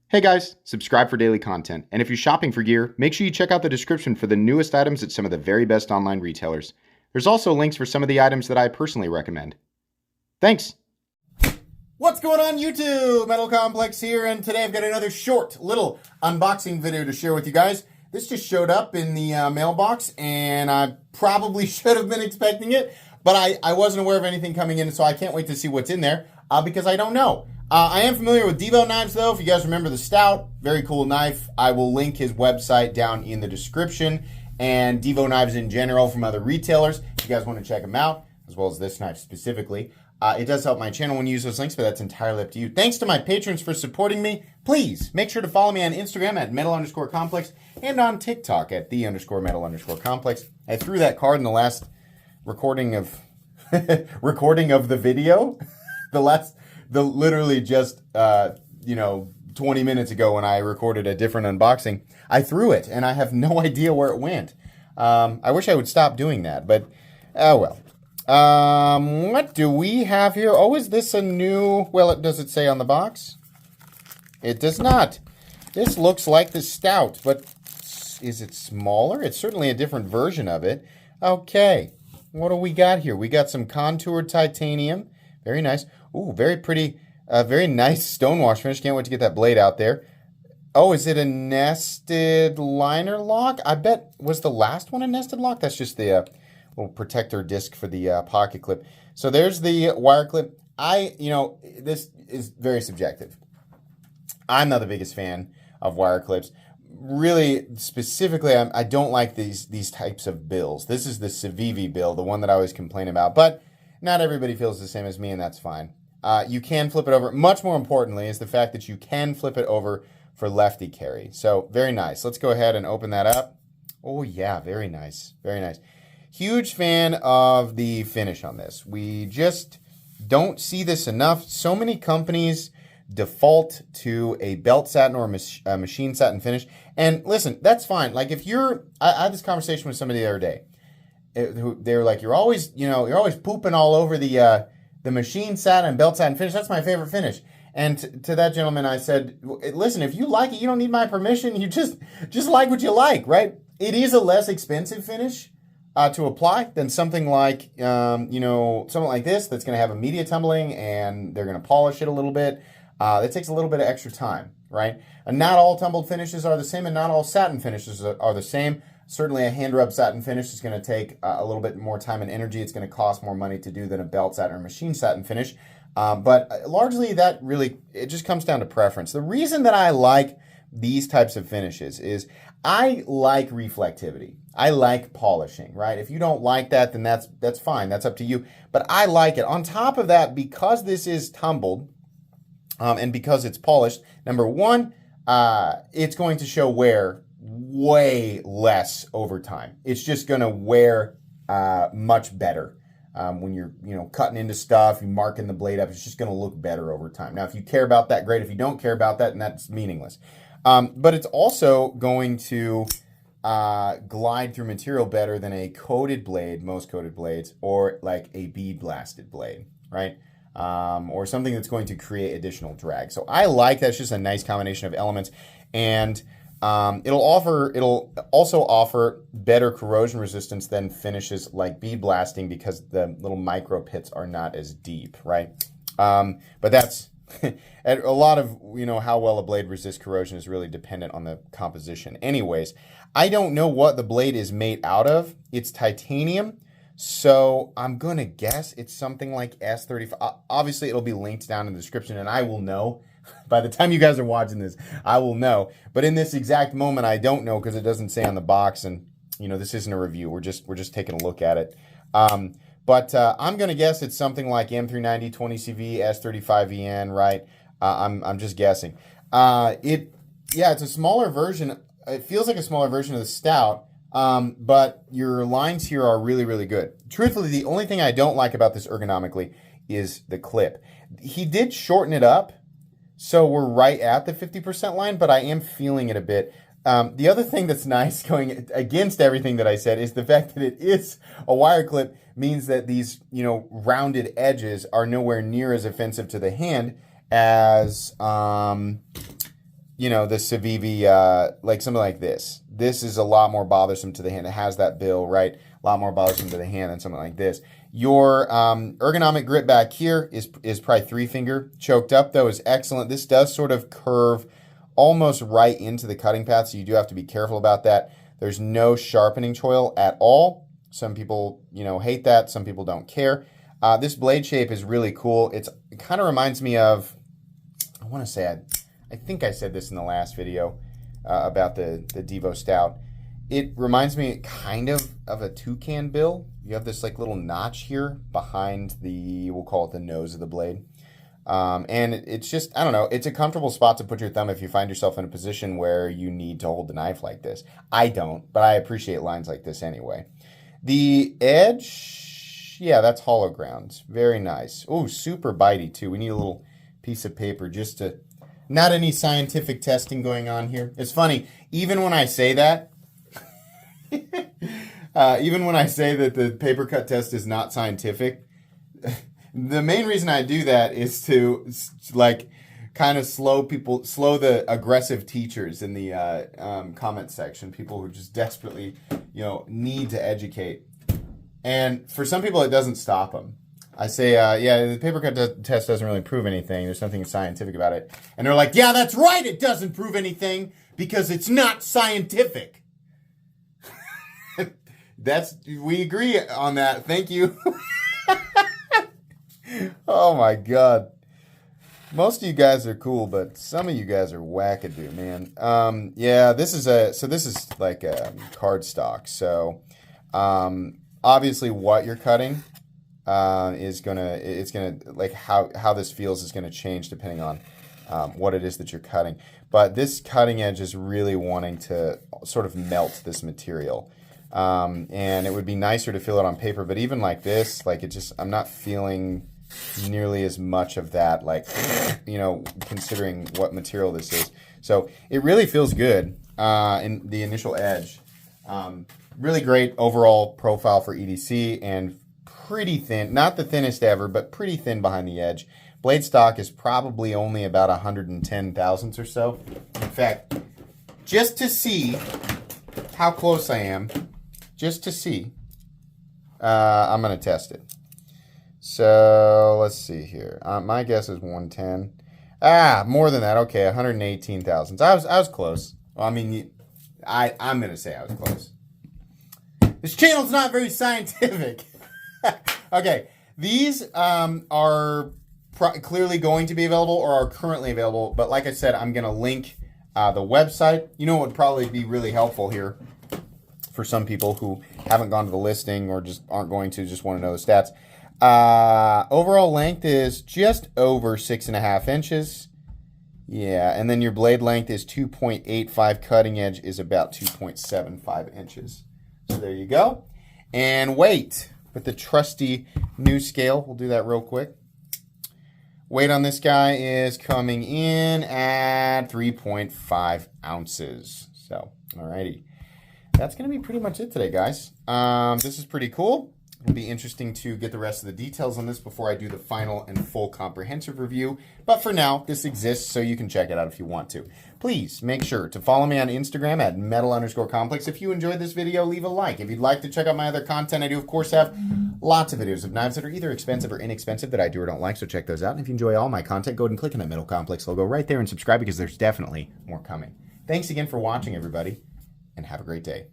Hey guys, subscribe for daily content. And if you're shopping for gear, make sure you check out the description for the newest items at some of the very best online retailers. There's also links for some of the items that I personally recommend. Thanks! What's going on YouTube? Metal Complex here, and today I've got another short little unboxing video to share with you guys. This just showed up in the mailbox, and I probably should have been expecting it, but I wasn't aware of anything coming in, so I can't wait to see what's in there because I don't know. I am familiar with Divo Knives, though. If you guys remember the Stout, very cool knife. I will link his website down in the description, and Divo Knives in general from other retailers. If you guys want to check them out, as well as this knife specifically. It does help my channel when you use those links, but that's entirely up to you. Thanks to my patrons for supporting me. Please make sure to follow me on Instagram at metal_complex and on TikTok at the_metal_complex. I threw that card in the last recording of the video. Literally just 20 minutes ago when I recorded a different unboxing. I threw it and I have no idea where it went. I wish I would stop doing that, but oh well. What do we have here? Oh, is this a new... Well, does it say on the box? It does not. This looks like the Stout, but is it smaller? It's certainly a different version of it. Okay. What do we got here? We got some contoured titanium. Very nice. Ooh, very pretty. Very nice stonewash finish. Can't wait to get that blade out there. Oh, is it a nested liner lock? I bet, was the last one a nested lock? That's just the... little protector disc for the pocket clip. So there's the wire clip. This is very subjective. I'm not the biggest fan of wire clips. Really, specifically, I don't like these types of bills. This is the Civivi bill, the one that I always complain about. But not everybody feels the same as me, and that's fine. You can flip it over. Much more importantly is the fact that you can flip it over for lefty carry. So very nice. Let's go ahead and open that up. Oh, yeah, very nice. Very nice. Huge fan of the finish on this. We just don't see this enough. So many companies default to a belt satin or a machine satin finish. And listen, that's fine. Like if I had this conversation with somebody the other day. They were like, you're always pooping all over the machine satin and belt satin finish. That's my favorite finish. And to that gentleman, I said, listen, if you like it, you don't need my permission. You just like what you like, right? It is a less expensive finish to apply than something like, something like this that's going to have immediate tumbling and they're going to polish it a little bit. That takes a little bit of extra time, right? And not all tumbled finishes are the same and not all satin finishes are the same. Certainly a hand rub satin finish is going to take a little bit more time and energy. It's going to cost more money to do than a belt satin or machine satin finish. But largely it just comes down to preference. The reason that I like these types of finishes is I like reflectivity. I like polishing, right? If you don't like that, then that's fine. That's up to you. But I like it. On top of that, because this is tumbled and because it's polished, number one, it's going to show wear way less over time. It's just going to wear much better. When you're cutting into stuff, you're marking the blade up, it's just going to look better over time. Now, if you care about that, great. If you don't care about that, then that's meaningless. But it's also going to glide through material better than a coated blade, most coated blades, or like a bead blasted blade, right? Or something that's going to create additional drag. So I like that. It's just a nice combination of elements, and it'll also offer better corrosion resistance than finishes like bead blasting because the little micro pits are not as deep, right? But that's a lot of how well a blade resists corrosion is really dependent on the composition. Anyways, I don't know what the blade is made out of. It's titanium, so I'm gonna guess it's something like S35. Obviously, it'll be linked down in the description, and I will know. By the time you guys are watching this, I will know. But in this exact moment, I don't know because it doesn't say on the box, and this isn't a review. We're just taking a look at it. But I'm gonna guess it's something like M390 20CV S35VN, right? I'm just guessing. It's a smaller version. It feels like a smaller version of the Stout, but your lines here are really, really good. Truthfully, the only thing I don't like about this ergonomically is the clip. He did shorten it up, so we're right at the 50% line, but I am feeling it a bit. The other thing that's nice going against everything that I said is the fact that it is a wire clip means that these, rounded edges are nowhere near as offensive to the hand as you know, the Civivi, like something like this. This is a lot more bothersome to the hand. It has that bill, right? A lot more bothersome to the hand than something like this. Your ergonomic grip back here is probably 3-finger. Choked up, though, is excellent. This does sort of curve almost right into the cutting path, so you do have to be careful about that. There's no sharpening choil at all. Some people, you know, hate that. Some people don't care. This blade shape is really cool. It kind of reminds me of, I want to say, I think I said this in the last video about the Divo Stout. It reminds me kind of a toucan bill. You have this like little notch here behind the, we'll call it the nose of the blade. And it's just, I don't know, it's a comfortable spot to put your thumb if you find yourself in a position where you need to hold the knife like this. I don't, but I appreciate lines like this anyway. The edge, yeah, that's hollow ground. Very nice. Oh, super bitey too. We need a little piece of paper just to, not any scientific testing going on here. It's funny, even when I say that, even when I say that the paper cut test is not scientific, the main reason I do that is to like kind of slow the aggressive teachers in the comment section, people who just desperately, you know, need to educate. And for some people, it doesn't stop them. I say, yeah, the paper cut test doesn't really prove anything. There's nothing scientific about it. And they're like, yeah, that's right. It doesn't prove anything because it's not scientific. We agree on that. Thank you. Oh my God. Most of you guys are cool, but some of you guys are wackadoo, man. Yeah, this is like a cardstock. So, obviously what you're cutting it's gonna like how this feels is gonna change depending on what it is that you're cutting. But this cutting edge is really wanting to sort of melt this material. And it would be nicer to feel it on paper, but even like this, like I'm not feeling nearly as much of that, like, you know, considering what material this is. So it really feels good in the initial edge. Really great overall profile for EDC and pretty thin, not the thinnest ever, but pretty thin behind the edge. Blade stock is probably only about 110 thousandths or so. In fact, just to see how close I am, just to see, I'm going to test it. So let's see here. My guess is 110. More than that. Okay, 118 thousandths. I was close. Well, I mean, I'm going to say I was close. This channel's not very scientific. Okay, these are clearly going to be available or are currently available. But like I said, I'm going to link the website. You know what would probably be really helpful here for some people who haven't gone to the listing or just aren't going to, just want to know the stats. Overall length is just over 6.5 inches. Yeah, and then your blade length is 2.85. Cutting edge is about 2.75 inches. So there you go. And weight with the trusty new scale. We'll do that real quick. Weight on this guy is coming in at 3.5 ounces. So, alrighty. That's going to be pretty much it today, guys. This is pretty cool. It'll be interesting to get the rest of the details on this before I do the final and full comprehensive review. But for now, this exists, so you can check it out if you want to. Please make sure to follow me on Instagram at metal_complex. If you enjoyed this video, leave a like. If you'd like to check out my other content, I do, of course, have lots of videos of knives that are either expensive or inexpensive that I do or don't like, so check those out. And if you enjoy all my content, go ahead and click on that Metal Complex logo right there and subscribe because there's definitely more coming. Thanks again for watching, everybody, and have a great day.